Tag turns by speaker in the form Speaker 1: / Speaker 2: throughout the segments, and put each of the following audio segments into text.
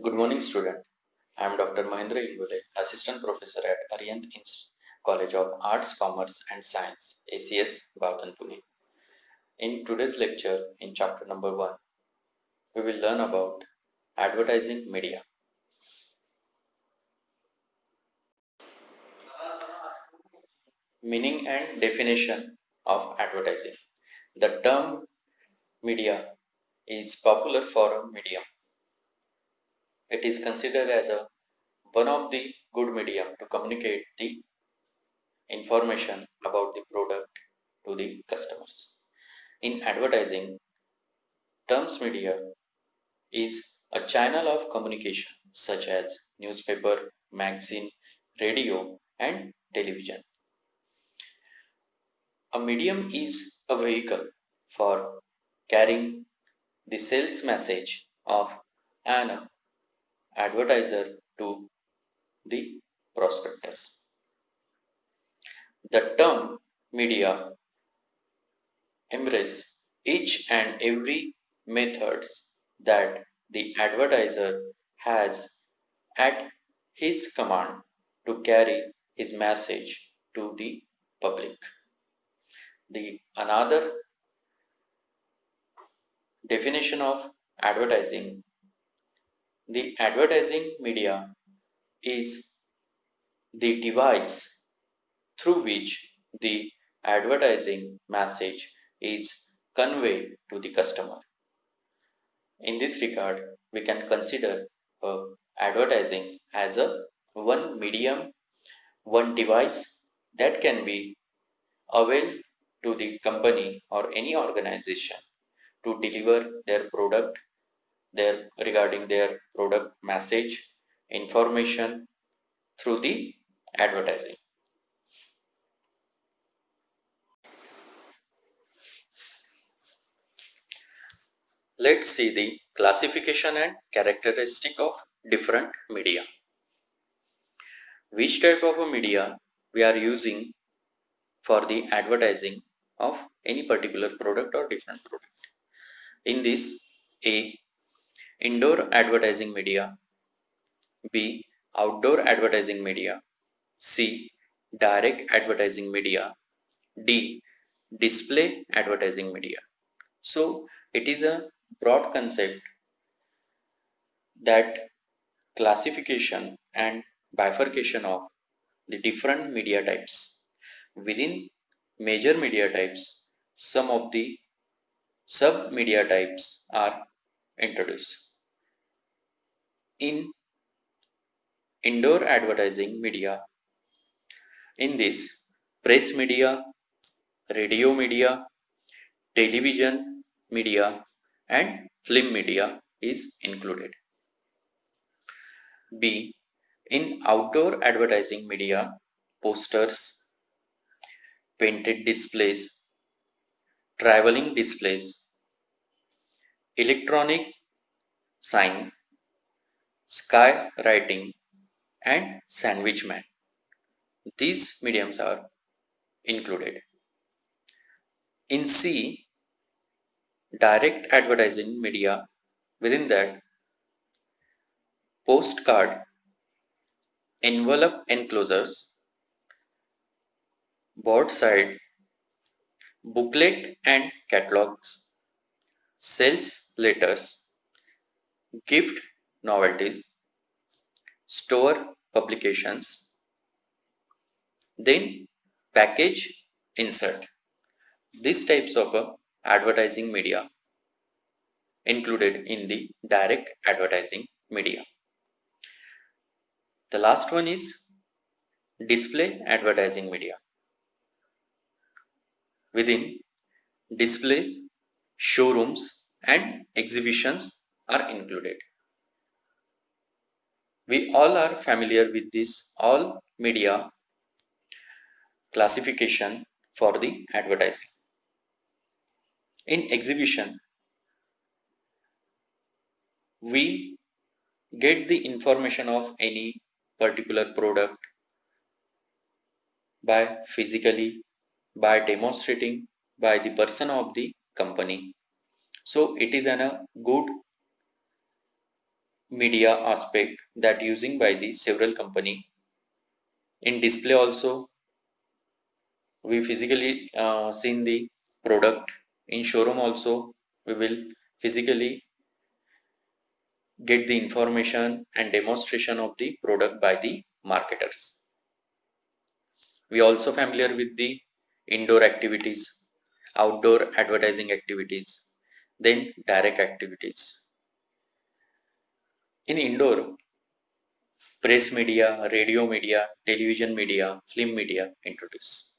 Speaker 1: Good morning, student. I am Dr. Mahendra Ingole, Assistant Professor at Arihant College of Arts, Commerce and Science, ACS, Bhavdan, Pune. In today's lecture, in chapter number 1, we will learn about advertising media. Meaning and definition of advertising. The term media is popular for a medium. It is considered as one of the good medium to communicate the information about the product to the customers. In advertising, terms media is a channel of communication such as newspaper, magazine, radio, and television. A medium is a vehicle for carrying the sales message of an advertiser to the prospectus. The term media embrace each and every methods that the advertiser has at his command to carry his message to the public. The another definition of advertising, the advertising media is the device through which the advertising message is conveyed to the customer. In this regard, we can consider advertising as a one medium, one device that can be availed to the company or any organization to deliver their product, their regarding their product message, information through the advertising. Let's see the classification and characteristic of different media. Which type of a media we are using for the advertising of any particular product or different product. In this, A. Indoor advertising media, B. Outdoor advertising media, C. Direct advertising media, D. Display advertising media. So, it is a broad concept that classification and bifurcation of the different media types. Within major media types, some of the sub media types are introduced. In indoor advertising media, in this, press media, radio media, television media, and film media is included. B. In outdoor advertising media, posters, painted displays, traveling displays, electronic sign, sky writing, and sandwich man. These mediums are included. In C, direct advertising media, within that, postcard, envelope enclosures, board side, booklet and catalogs, sales letters, gift novelties, store publications, then package insert. These types of advertising media included in the direct advertising media. The last one is display advertising media. Within display, showrooms and exhibitions are included. We all are familiar with this all media classification for the advertising. In exhibition, we get the information of any particular product by physically, by demonstrating by the person of the company. So it is a good media aspect that using by the several company. In display also, we physically seen the product. In showroom also, we will physically get the information and demonstration of the product by the marketers. We also familiar with the indoor activities, outdoor advertising activities, then direct activities. In indoor, press media, radio media, television media, film media introduce.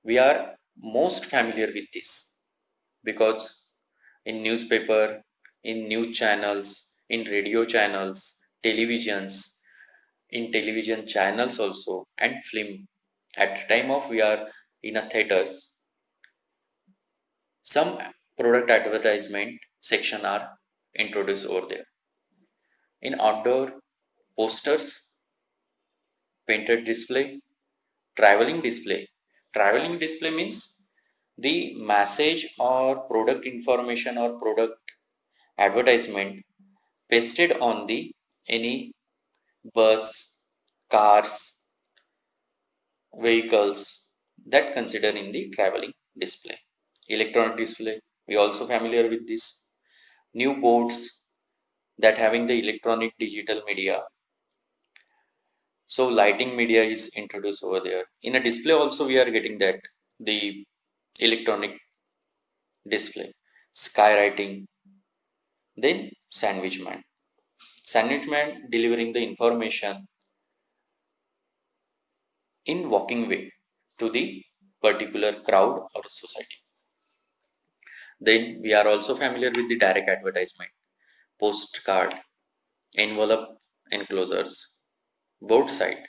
Speaker 1: We are most familiar with this because in newspaper, in news channels, in radio channels, televisions, in television channels also, and film. At the time of we are in a theaters, some product advertisement section are introduced over there. In outdoor, posters, painted display, traveling display. Traveling display means the message or product information or product advertisement pasted on the any bus, cars, vehicles that consider in the traveling display. Electronic display, we also familiar with this. New boards that having the electronic digital media. So lighting media is introduced over there. In a display also we are getting that the electronic display, skywriting, then sandwich man. Sandwich man delivering the information in walking way to the particular crowd or society. Then we are also familiar with the direct advertisement, postcard, envelope enclosures, both side,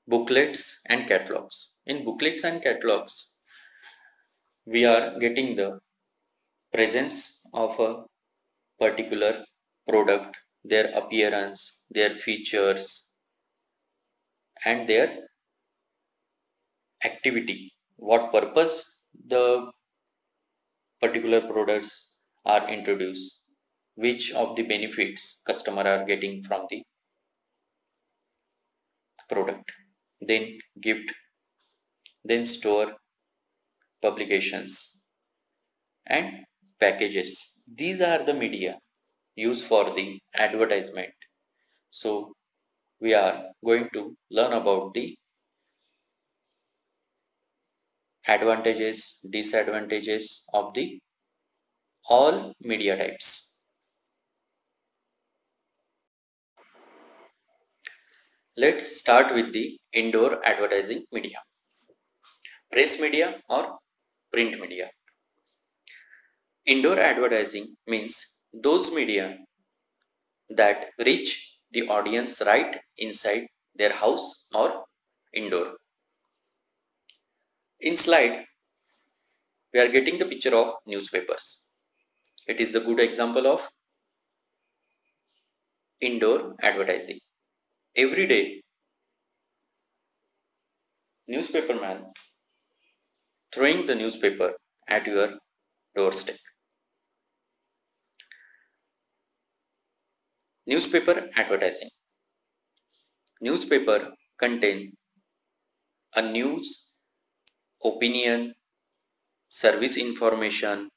Speaker 1: booklets and catalogs. In booklets and catalogs, we are getting the presence of a particular product, their appearance, their features, and their activity. What purpose the particular products are introduced, which of the benefits customer are getting from the product, then gift, then store, publications, and packages. These are the media used for the advertisement. So we are going to learn about the advantages, disadvantages of the all media types. Let's start with the indoor advertising media. Press media or print media. Indoor advertising means those media that reach the audience right inside their house or indoor. In slide, we are getting the picture of newspapers. It is a good example of indoor advertising. Every day, newspaper man throwing the newspaper at your doorstep. Newspaper advertising. Newspaper contain a news, opinion, service information,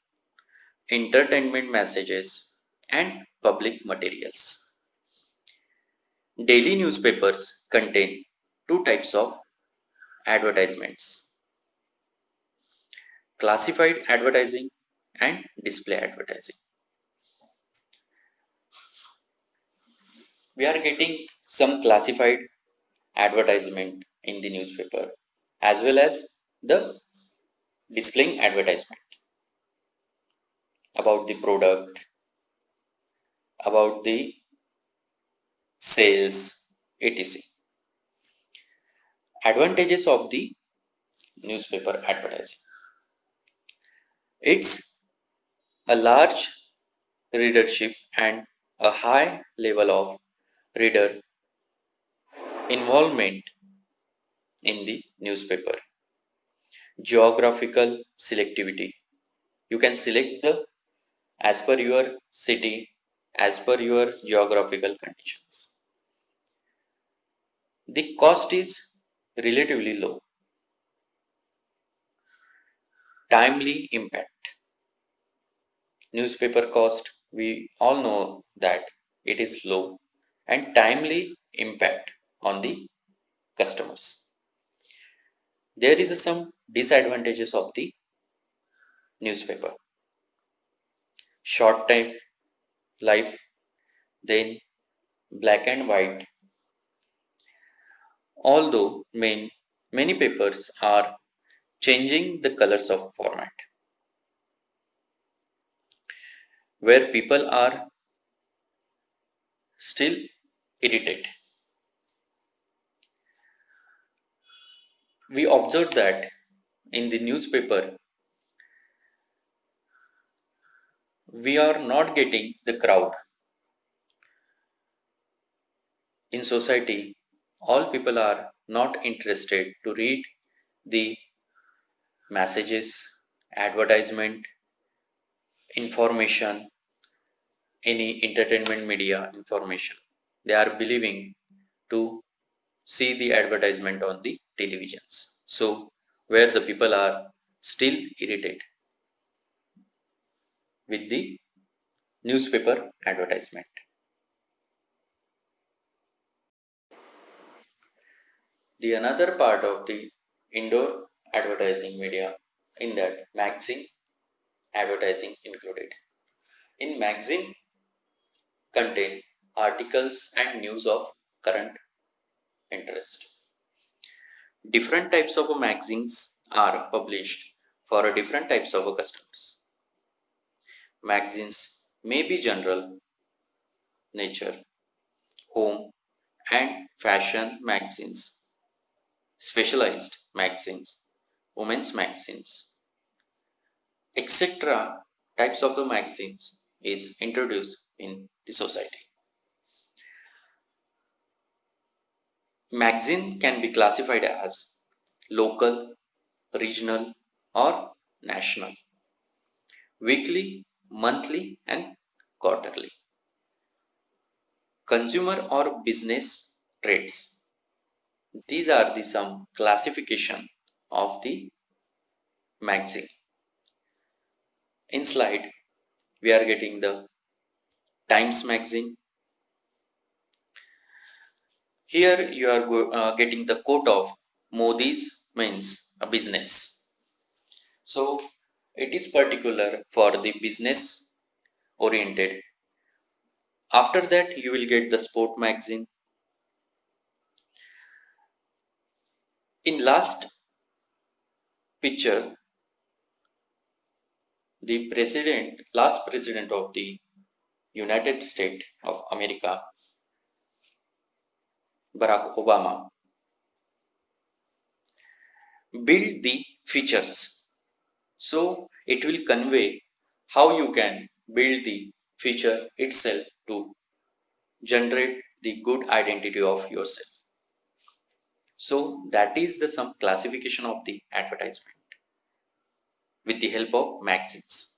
Speaker 1: entertainment messages, and public materials. Daily newspapers contain two types of advertisements: classified advertising and display advertising. We are getting some classified advertisement in the newspaper as well as the displaying advertisement about the product, about the sales, etc. Advantages of the newspaper advertising. It's a large readership and a high level of reader involvement in the newspaper. Geographical selectivity. You can select the as per your city, as per your geographical conditions. The cost is relatively low. Timely impact. Newspaper cost, we all know that it is low, and timely impact on the customers. There is some disadvantages of the newspaper. Short time life, then black and white. Although many papers are changing the colors of format, where people are still irritated. We observed that in the newspaper, we are not getting the crowd. In society, all people are not interested to read the messages, advertisement, information, any entertainment media information. They are believing to see the advertisement on the televisions. So, where the people are still irritated with the newspaper advertisement. The another part of the indoor advertising media in that magazine advertising included. In magazine contain articles and news of current interest. Different types of magazines are published for different types of customers. Magazines may be general nature, home and fashion magazines, specialized magazines, women's magazines, etc. types of the magazines is introduced in the society. Magazine can be classified as local, regional, or national, weekly, monthly, and quarterly. Consumer or business trades. These are the some classification of the magazine. In slide, we are getting the Times magazine. Here you are getting the quote of Modi's means a business. So it is particular for the business oriented. After that, you will get the sport magazine. In last picture, the last president of the United States of America, Barack Obama, build the features. So it will convey how you can build the feature itself to generate the good identity of yourself. So that is the some classification of the advertisement with the help of magazines.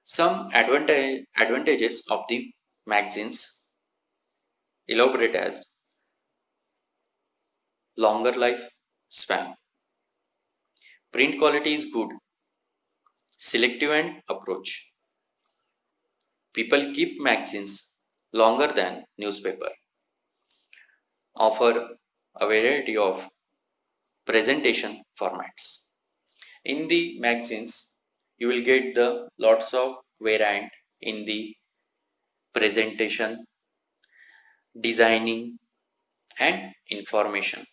Speaker 1: Some advantages of the magazines elaborate as longer life span. Print quality is good, selective and approach. People keep magazines longer than newspaper. Offer a variety of presentation formats. In the magazines, you will get the lots of variant in the presentation, designing, and information.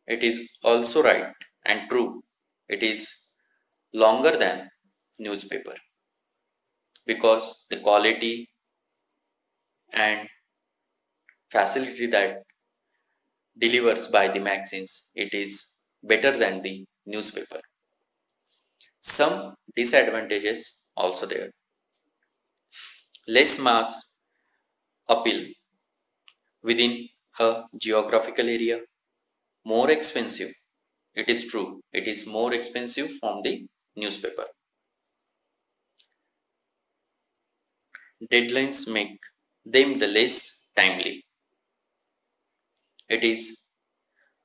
Speaker 1: It is also right and true. It is longer than newspaper because the quality and facility that delivers by the magazines it is better than the newspaper. Some disadvantages also there. Less mass appeal within a geographical area, more expensive. It is true, it is more expensive from the newspaper. deadlines make them the less timely. It is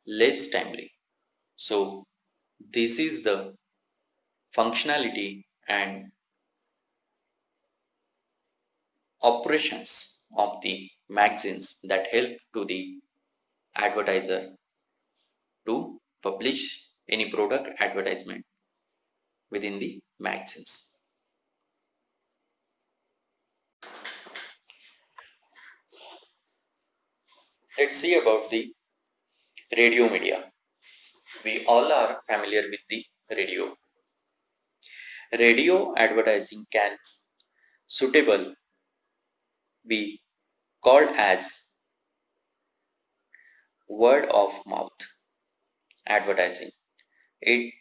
Speaker 1: less timely. So this is the functionality and operations of the magazines that help to the advertiser to publish any product advertisement within the magazines. Let's see about the radio media. We all are familiar with the radio. Radio advertising can suitable be called as word of mouth advertising. It,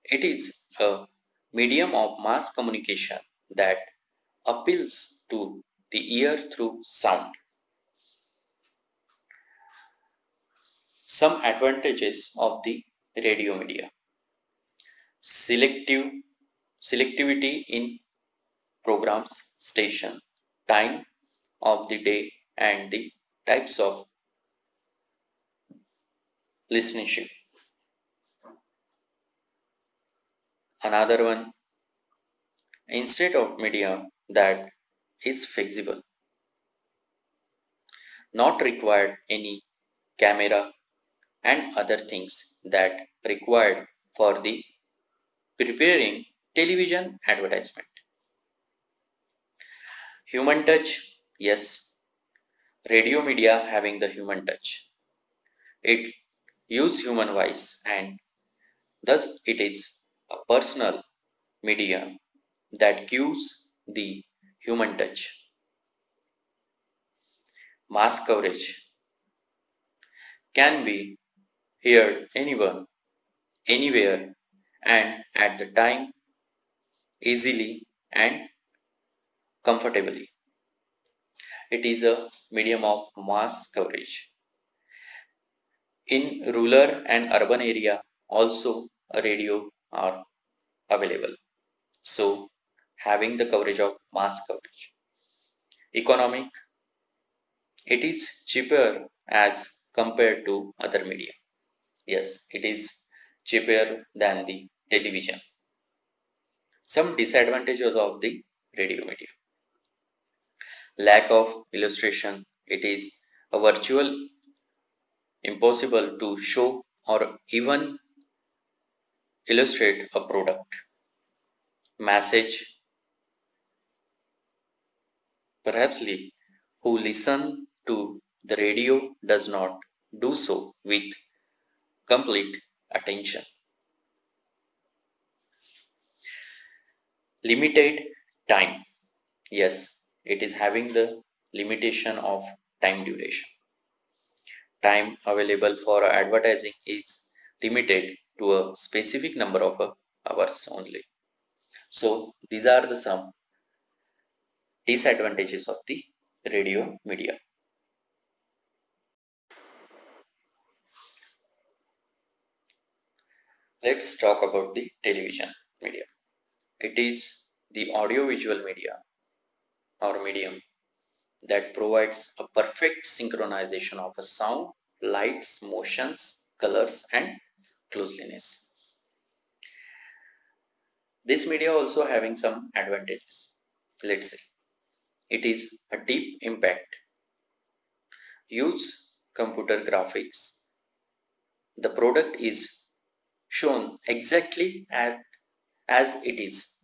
Speaker 1: it is a medium of mass communication that appeals to the ear through sound. Some advantages of the radio media: selective selectivity in programs, station, time of the day, and the types of listenership. Another one, instead of media that is flexible, not required any camera and other things that required for the preparing television advertisement. Human touch, yes, radio media having the human touch. It use human voice and thus it is a personal media that gives the human touch. Mass coverage can be heard anyone, anywhere, and at the time easily and comfortably. It is a medium of mass coverage. In rural and urban area, also a radio are available. So having the coverage of mass coverage. Economic, it is cheaper as compared to other media. Yes, it is cheaper than the television. Some disadvantages of the radio media: lack of illustration. It is a virtual impossible to show or even illustrate a product. Message, perhaps who listen to the radio does not do so with complete attention. Limited time. Yes, it is having the limitation of time duration. Time available for advertising is limited to a specific number of hours only. So these are the some disadvantages of the radio media. Let's talk about the television media. It is the audiovisual media or medium that provides a perfect synchronization of a sound, lights, motions, colors, and closeliness. This media also having some advantages. Let's see. It is a deep impact. Use computer graphics. The product is shown exactly as it is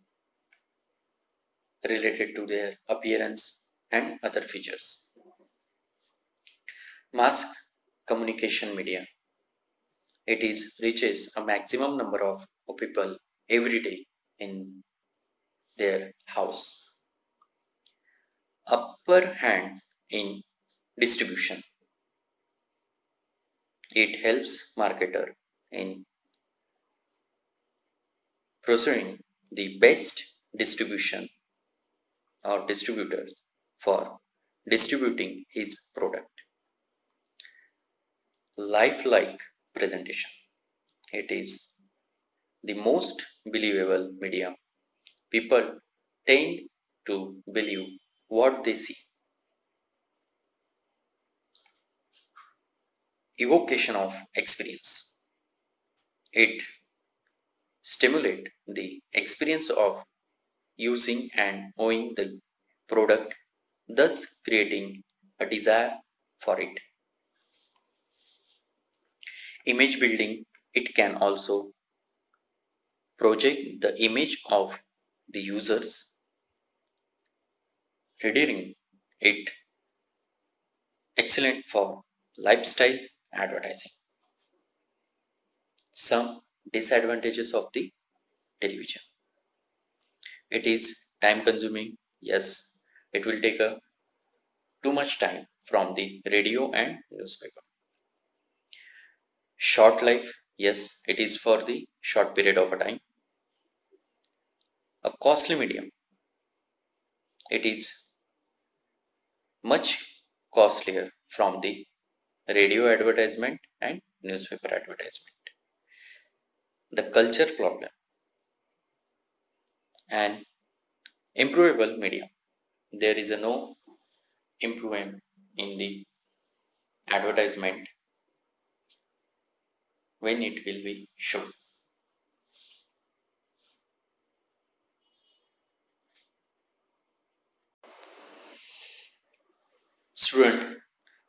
Speaker 1: related to their appearance and other features. Mass communication media. It is reaches a maximum number of people every day in their house. Upper hand in distribution. It helps marketer in pursuing the best distribution or distributors for distributing his product. Lifelike presentation. It is the most believable medium. People tend to believe what they see. Evocation of experience. It stimulates the experience of using and owning the product, thus creating a desire for it. Image building. It can also project the image of the users, rendering it excellent for lifestyle advertising. Some disadvantages of the television. It is time consuming. Yes, it will take too much time from the radio and newspaper. Short life. Yes, it is for the short period of a time. A costly medium. It is much costlier from the radio advertisement and newspaper advertisement. The culture problem. And improvable medium. There is a no improvement in the advertisement when it will be shown. Student,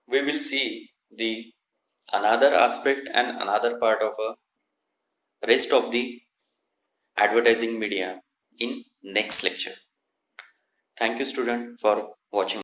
Speaker 1: we will see the another aspect and another part of a rest of the advertising media in next lecture. Thank you student for watching.